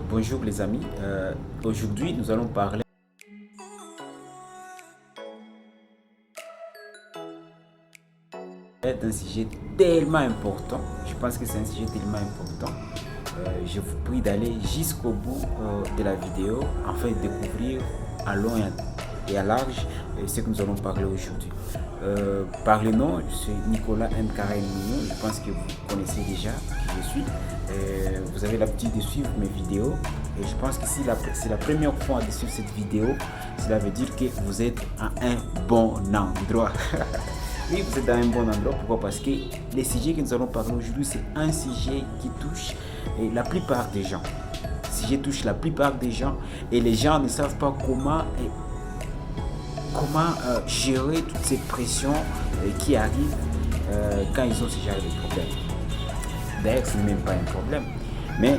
Bonjour les amis, aujourd'hui nous allons parler d'un sujet tellement important. Je pense que c'est un sujet tellement important. Je vous prie d'aller jusqu'au bout de la vidéo afin de découvrir à long et à large ce que nous allons parler aujourd'hui. Par le nom, je suis Nicolas M. Mignon. Je pense que vous connaissez déjà qui je suis. Vous avez l'habitude de suivre mes vidéos. Et je pense que si c'est la première fois de suivre cette vidéo, cela veut dire que vous êtes à un bon endroit. Oui, vous êtes dans un bon endroit. Pourquoi? Parce que les sujets que nous allons parler aujourd'hui, c'est un sujet qui touche la plupart des gens. Le sujet touche la plupart des gens et les gens ne savent pas comment gérer toutes ces pressions qui arrivent quand ils ont ce genre de problème. D'ailleurs, ce n'est même pas un problème. Mais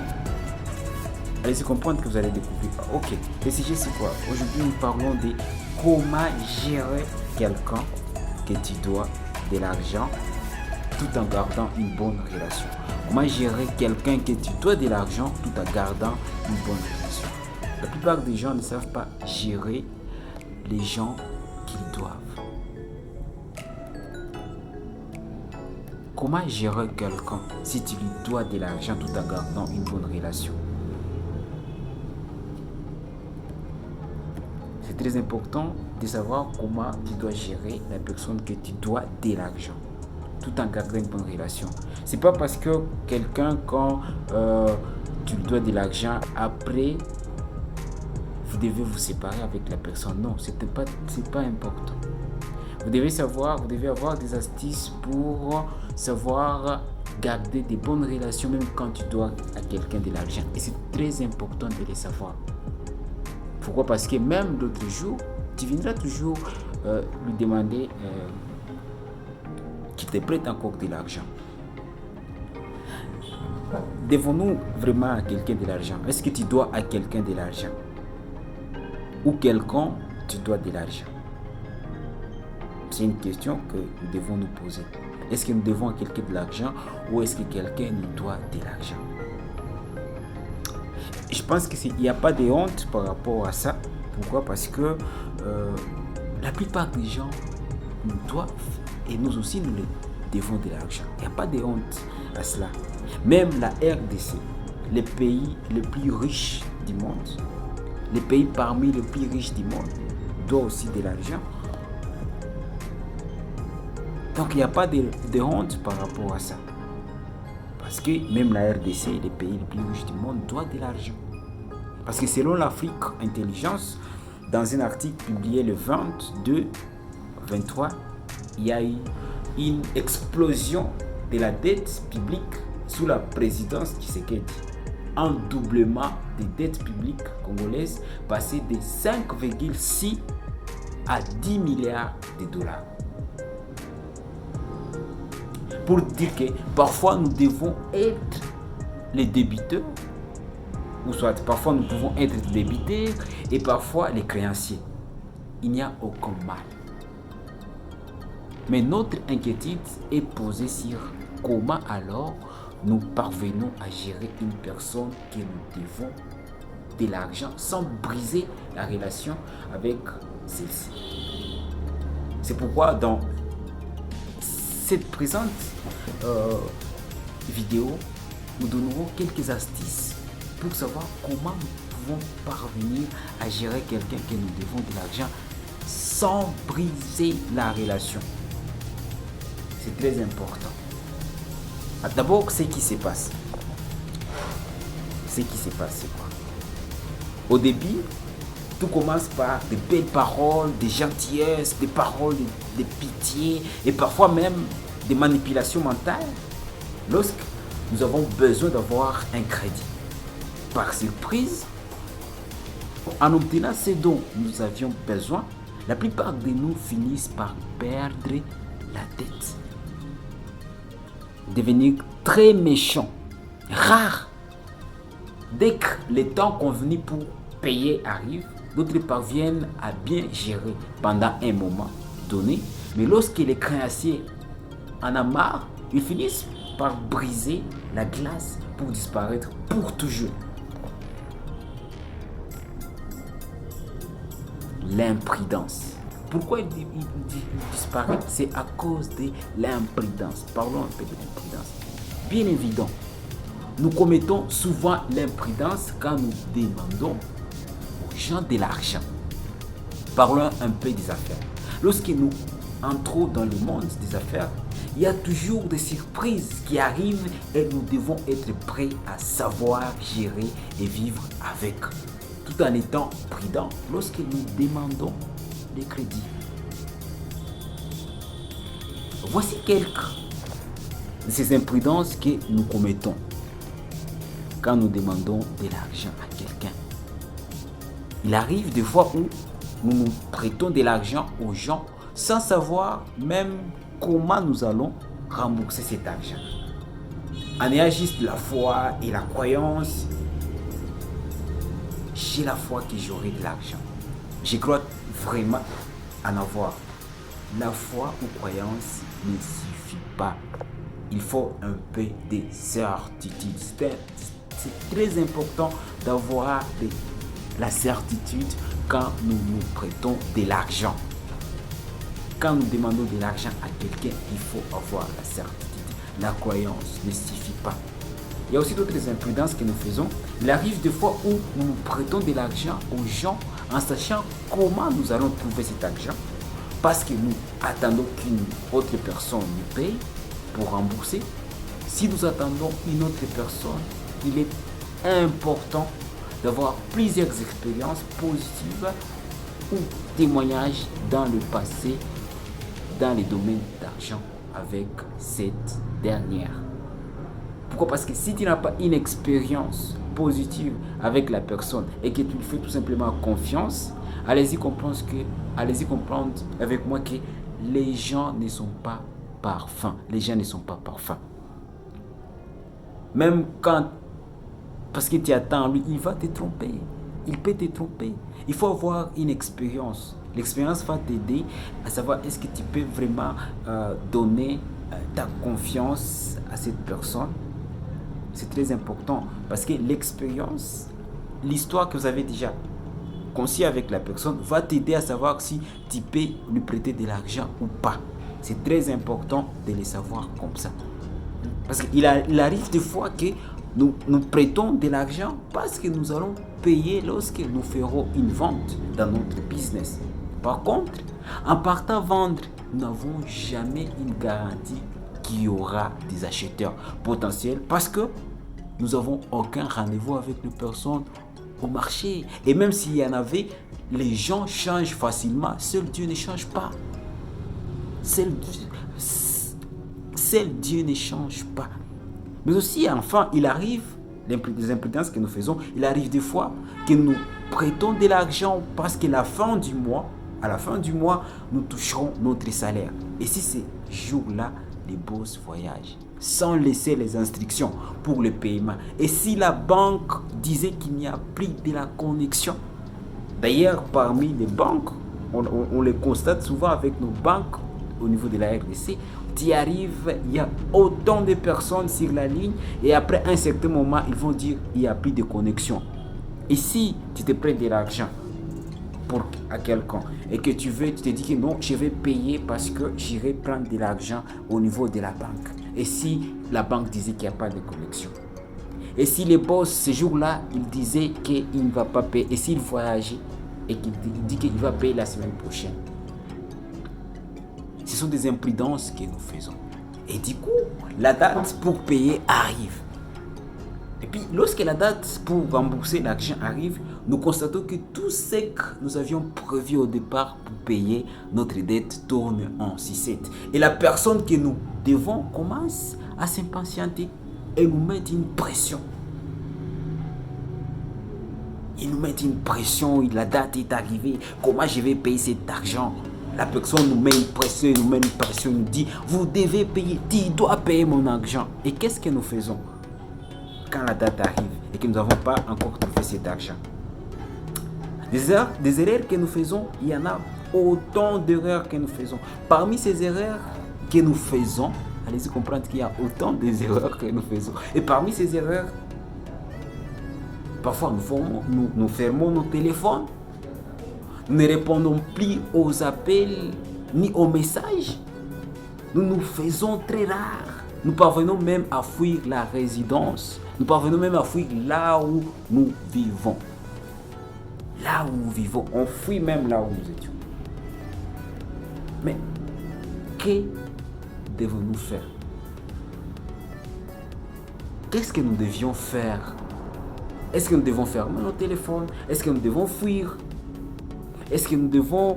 allez comprendre que vous allez découvrir. Ok, le sujet c'est quoi? Aujourd'hui, nous parlons de comment gérer quelqu'un que tu dois de l'argent tout en gardant une bonne relation. Comment gérer quelqu'un que tu dois de l'argent tout en gardant une bonne relation. La plupart des gens ne savent pas gérer les gens qu'ils doivent. Comment gérer quelqu'un si tu lui dois de l'argent tout en gardant une bonne relation? C'est très important de savoir comment tu dois gérer la personne que tu dois de l'argent tout en gardant une bonne relation. C'est pas parce que quelqu'un, quand tu lui dois de l'argent, après vous devez vous séparer avec la personne. Non, c'est pas important. Vous devez avoir des astuces pour savoir garder des bonnes relations même quand tu dois à quelqu'un de l'argent. Et c'est très important de les savoir. Pourquoi? Parce que même l'autre jour, tu viendras toujours lui demander qu'il te prête encore de l'argent. Devons-nous vraiment à quelqu'un de l'argent? Est-ce que tu dois à quelqu'un de l'argent? Ou quelqu'un tu dois de l'argent? C'est une question que nous devons nous poser. Est-ce que nous devons à quelqu'un de l'argent ou est-ce que quelqu'un nous doit de l'argent? Je pense qu'il n'y a pas de honte par rapport à ça. Pourquoi? Parce que la plupart des gens nous doivent et nous aussi nous les devons de l'argent. Il n'y a pas de honte à cela. Même la RDC, les pays les plus riches du monde, les pays parmi les plus riches du monde, doivent aussi de l'argent. Donc il n'y a pas de honte par rapport à ça. Parce que même la RDC, les pays les plus riches du monde, doivent de l'argent. Parce que selon l'Afrique Intelligence, dans un article publié le 22-23, il y a eu une explosion de la dette publique sous la présidence Tshisekedi. Un doublement des dettes publiques congolaises passé de 5,6 à 10 milliards de dollars. Pour dire que parfois nous devons être les débiteurs, ou soit parfois nous pouvons être les débiteurs et parfois les créanciers. Il n'y a aucun mal. Mais notre inquiétude est posée sur comment alors nous parvenons à gérer une personne que nous devons de l'argent sans briser la relation avec celle-ci. C'est pourquoi dans cette présente vidéo, nous donnerons quelques astuces pour savoir comment nous pouvons parvenir à gérer quelqu'un que nous devons de l'argent sans briser la relation. C'est très important. D'abord, ce qui se passe. Ce qui se passe, c'est quoi? Au début, tout commence par de belles paroles, de gentillesse, des paroles de pitié et parfois même des manipulations mentales. Lorsque nous avons besoin d'avoir un crédit, par surprise, en obtenant ce dont nous avions besoin, la plupart de nous finissent par perdre la tête, devenir très méchants, rares. Dès que le temps convenu pour payer arrive, d'autres parviennent à bien gérer pendant un moment donné, mais lorsque les créanciers en ont marre, ils finissent par briser la glace pour disparaître pour toujours. l'imprudence. Pourquoi il disparaît? C'est à cause de l'imprudence. Parlons un peu de l'imprudence. Bien évident, nous commettons souvent l'imprudence quand nous demandons aux gens de l'argent. Parlons un peu des affaires. Lorsque nous entrons dans le monde des affaires, il y a toujours des surprises qui arrivent et nous devons être prêts à savoir gérer et vivre avec, tout en étant prudents lorsque nous demandons des crédits. Voici quelques de ces imprudences que nous commettons quand nous demandons de l'argent à quelqu'un. Il arrive des fois où nous prêtons de l'argent aux gens sans savoir même comment nous allons rembourser cet argent. En ayant juste la foi et la croyance, j'ai la foi que j'aurai de l'argent. Je crois vraiment en avoir. La foi ou croyance ne suffit pas. Il faut un peu de certitude. C'est très important d'avoir la certitude quand nous nous prêtons de l'argent. Quand nous demandons de l'argent à quelqu'un, il faut avoir la certitude. La croyance ne suffit pas. Il y a aussi d'autres imprudences que nous faisons. Il arrive des fois où nous nous prêtons de l'argent aux gens en sachant comment nous allons trouver cet argent, parce que nous attendons qu'une autre personne nous paye pour rembourser. Si nous attendons une autre personne, il est important d'avoir plusieurs expériences positives ou témoignages dans le passé dans les domaines d'argent avec cette dernière. Pourquoi? Parce que si tu n'as pas une expérience positive avec la personne et que tu lui fais tout simplement confiance, allez-y comprendre avec moi que les gens ne sont pas parfaits. Les gens ne sont pas parfaits. Même quand, parce que tu attends lui, il va te tromper. Il peut te tromper. Il faut avoir une expérience. L'expérience va t'aider à savoir est-ce que tu peux vraiment donner ta confiance à cette personne. C'est très important parce que l'expérience, l'histoire que vous avez déjà conçue avec la personne va t'aider à savoir si tu peux lui prêter de l'argent ou pas. C'est très important de le savoir comme ça. Parce qu'il arrive des fois que nous prêtons de l'argent parce que nous allons payer lorsque nous ferons une vente dans notre business. Par contre, en partant vendre, nous n'avons jamais une garantie qu'il y aura des acheteurs potentiels parce que nous n'avons aucun rendez-vous avec les personnes au marché. Et même s'il y en avait, les gens changent facilement. Seul Dieu ne change pas. Seul Dieu ne change pas. Mais aussi, enfin, il arrive, les imprudences que nous faisons, il arrive des fois que nous prêtons de l'argent parce qu'à la fin du mois, nous toucherons notre salaire. Et si ces jours-là, les boss voyagent sans laisser les instructions pour le paiement. Et si la banque disait qu'il n'y a plus de la connexion, d'ailleurs, parmi les banques, on les constate souvent avec nos banques au niveau de la RDC, tu arrives, il y a autant de personnes sur la ligne et après un certain moment, ils vont dire il n'y a plus de connexion. Et si tu te prêtes de l'argent à quelqu'un et que tu te dis que non, je vais payer parce que j'irai prendre de l'argent au niveau de la banque. Et si la banque disait qu'il n'y a pas de connexion? Et si les boss, ce jour-là, il disait qu'il ne va pas payer, et s'il voyageait et qu'il dit qu'il va payer la semaine prochaine? Ce sont des imprudences que nous faisons. Et du coup, la date pour payer arrive. Et puis, lorsque la date pour rembourser l'argent arrive, nous constatons que tout ce que nous avions prévu au départ pour payer notre dette tourne en sucette. Et la personne que nous devons commence à s'impatienter et nous met une pression. Il nous met une pression, la date est arrivée, comment je vais payer cet argent? La personne nous met une pression, nous dit, vous devez payer, tu dois payer mon argent. Et qu'est-ce que nous faisons quand la date arrive et que nous n'avons pas encore trouvé cet argent? Des erreurs que nous faisons, il y en a autant d'erreurs que nous faisons. Parmi ces erreurs que nous faisons, allez-y comprendre qu'il y a autant d'erreurs que nous faisons. Et parmi ces erreurs, parfois nous fermons nos téléphones. Nous ne répondons plus aux appels ni aux messages. Nous nous faisons très rares. Nous parvenons même à fuir la résidence. Nous parvenons même à fuir là où nous vivons. Là où nous vivons. On fuit même là où nous étions. Mais que devons-nous faire? Qu'est-ce que nous devions faire? Est-ce que nous devons fermer nos téléphones? Est-ce que nous devons fuir? Est-ce que nous devons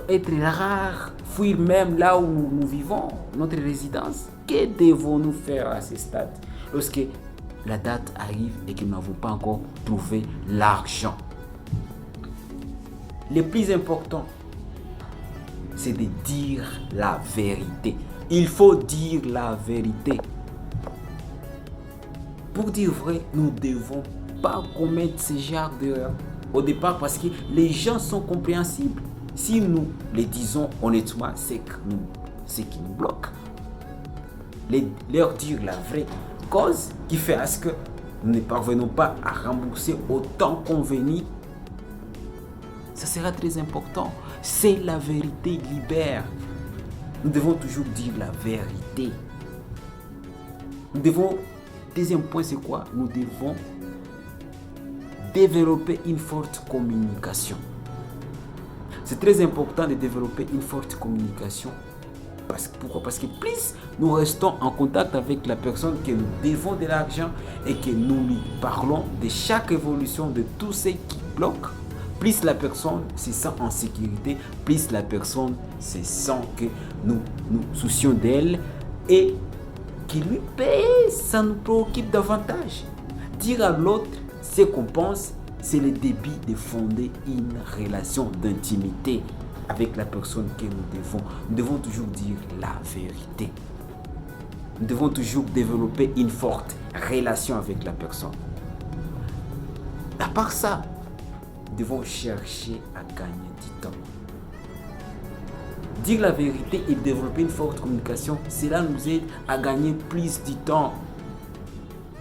être rares, fuir même là où nous vivons, notre résidence? Que devons-nous faire à ce stade lorsque la date arrive et que nous n'avons pas encore trouvé l'argent? Le plus important, c'est de dire la vérité. Il faut dire la vérité. Pour dire vrai, nous ne devons pas commettre ce genre d'erreur au départ parce que les gens sont compréhensibles. Si nous les disons honnêtement, c'est qui nous bloque. Leur dire la vraie cause qui fait à ce que nous ne parvenons pas à rembourser autant convenu, ça sera très important. C'est la vérité libère. Nous devons toujours dire la vérité. Deuxième point, c'est quoi? Nous devons développer une forte communication. C'est très important de développer une forte communication. Pourquoi? Parce que plus nous restons en contact avec la personne que nous devons de l'argent et que nous lui parlons de chaque évolution de tout ce qui bloque, plus la personne se sent en sécurité, plus la personne se sent que nous nous soucions d'elle et qu'il lui paye, ça nous préoccupe davantage. Dire à l'autre ce qu'on pense, c'est le début de fonder une relation d'intimité avec la personne que nous devons. Nous devons toujours dire la vérité. Nous devons toujours développer une forte relation avec la personne. À part ça, nous devons chercher à gagner du temps. Dire la vérité et développer une forte communication, cela nous aide à gagner plus de temps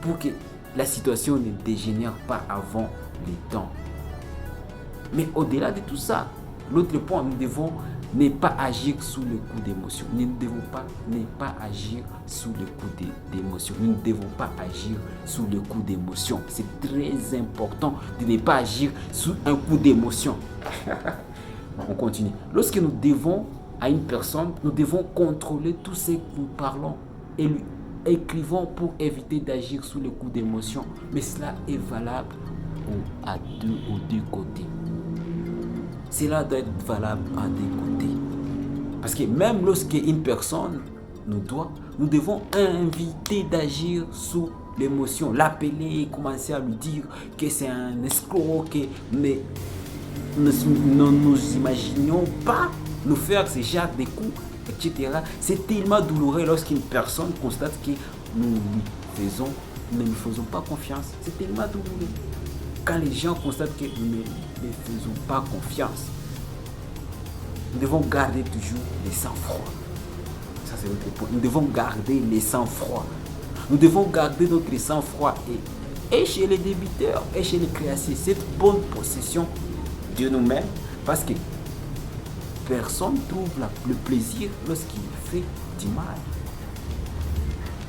pour que la situation ne dégénère pas avant le temps. Mais au-delà de tout ça, l'autre point, nous devons ne pas agir sous le coup d'émotion. Nous ne devons pas ne pas agir sous le coup d'émotion. Nous ne devons pas agir sous le coup d'émotion. C'est très important de ne pas agir sous un coup d'émotion. On continue. Lorsque nous devons à une personne, nous devons contrôler tout ce que nous parlons et lui écrivons pour éviter d'agir sous le coup d'émotion. Mais cela est valable aux deux côtés. Cela doit être valable à deux côtés. Parce que même lorsque une personne nous doit, nous devons inviter d'agir sous l'émotion, l'appeler et commencer à lui dire que c'est un escroc, que nous imaginons pas nous faire ce genre de coups, etc. C'est tellement douloureux lorsqu'une personne constate que nous ne lui faisons pas confiance. C'est tellement douloureux. Quand les gens constatent que nous ne faisons pas confiance, nous devons garder toujours le sang-froid. Ça, c'est notre point. Nous devons garder le sang-froid. Nous devons garder notre sang-froid et chez les débiteurs et chez les créanciers, cette bonne possession de nous-mêmes, parce que personne ne trouve le plaisir lorsqu'il fait du mal.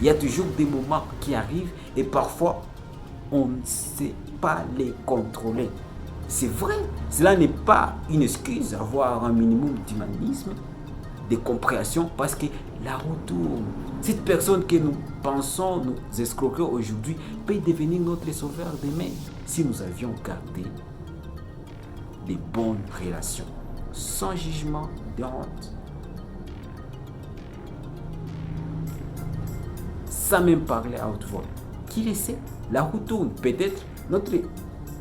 Il y a toujours des moments qui arrivent et parfois on ne sait pas les contrôler. C'est vrai, cela n'est pas une excuse d'avoir un minimum d'humanisme, de compréhension, parce que la roue tourne. Cette personne que nous pensons nous escroquer aujourd'hui peut devenir notre sauveur demain si nous avions gardé des bonnes relations, sans jugement de honte. Sans même parler à haute voix. Qui le sait? La roue tourne. Peut-être notre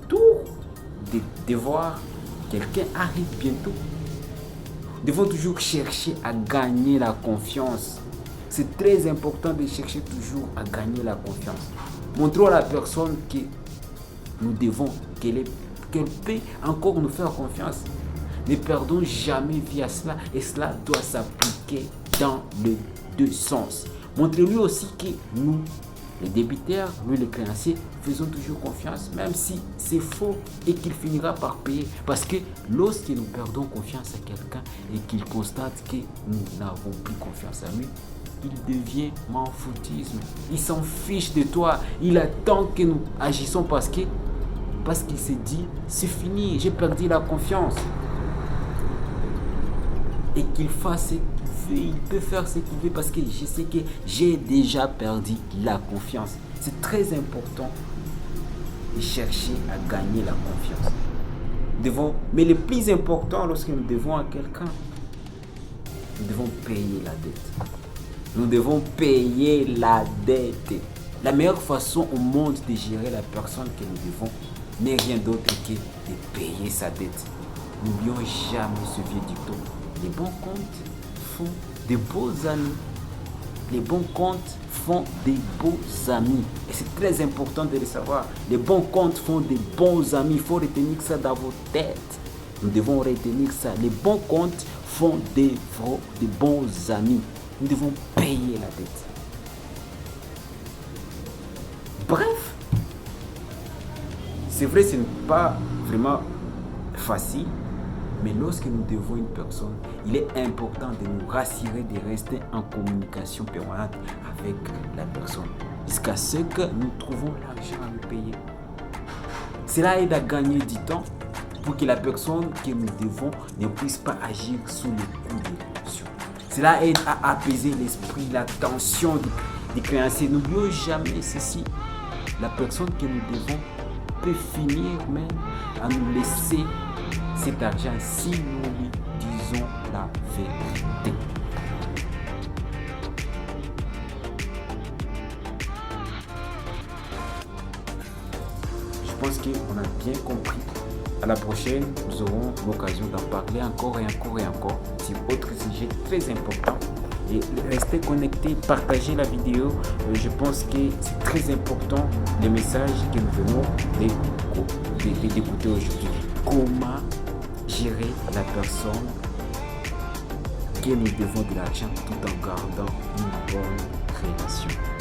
tour de voir quelqu'un arrive bientôt. Nous devons toujours chercher à gagner la confiance. C'est très important de chercher toujours à gagner la confiance. Montrons à la personne que nous devons, qu'elle peut encore nous faire confiance. Ne perdons jamais via cela et cela doit s'appliquer dans les deux sens. Montrez-lui aussi que nous, les débiteurs, nous les créanciers, faisons toujours confiance, même si c'est faux et qu'il finira par payer. Parce que lorsque nous perdons confiance à quelqu'un et qu'il constate que nous n'avons plus confiance à lui, il devient m'en-foutisme. Il s'en fiche de toi. Il attend que nous agissons parce qu'il se dit, c'est fini, j'ai perdu la confiance. Et qu'il fasse ce qu'il veut, il peut faire ce qu'il veut parce que je sais que j'ai déjà perdu la confiance. C'est très important de chercher à gagner la confiance. Mais le plus important lorsque nous devons à quelqu'un, nous devons payer la dette. Nous devons payer la dette. La meilleure façon au monde de gérer la personne que nous devons n'est rien d'autre que de payer sa dette. N'oublions jamais ce vieux dicton. Les bons comptes font de beaux amis. Les bons comptes font des beaux amis. Et c'est très important de le savoir. Les bons comptes font de bons amis. Il faut retenir ça dans vos têtes. Nous devons retenir ça. Les bons comptes font de bons amis. Nous devons payer la dette. Bref, c'est vrai, ce n'est pas vraiment facile, mais lorsque nous devons une personne, il est important de nous rassurer de rester en communication permanente avec la personne jusqu'à ce que nous trouvons l'argent à nous payer. Cela aide à gagner du temps pour que la personne que nous devons ne puisse pas agir sous le coup de l'émotion. Cela aide à apaiser l'esprit, la tension des créanciers. N'oublions jamais ceci. La personne que nous devons peut finir même à nous laisser cet argent si nous lui disons la vérité. Je pense qu'on a bien compris. À la prochaine, nous aurons l'occasion d'en parler encore et encore et encore sur autre sujet très important. Et restez connectés, partagez la vidéo. Je pense que c'est très important les messages que nous venons d'écouter aujourd'hui. Comment gérer la personne que nous devons de l'argent tout en gardant une bonne relation.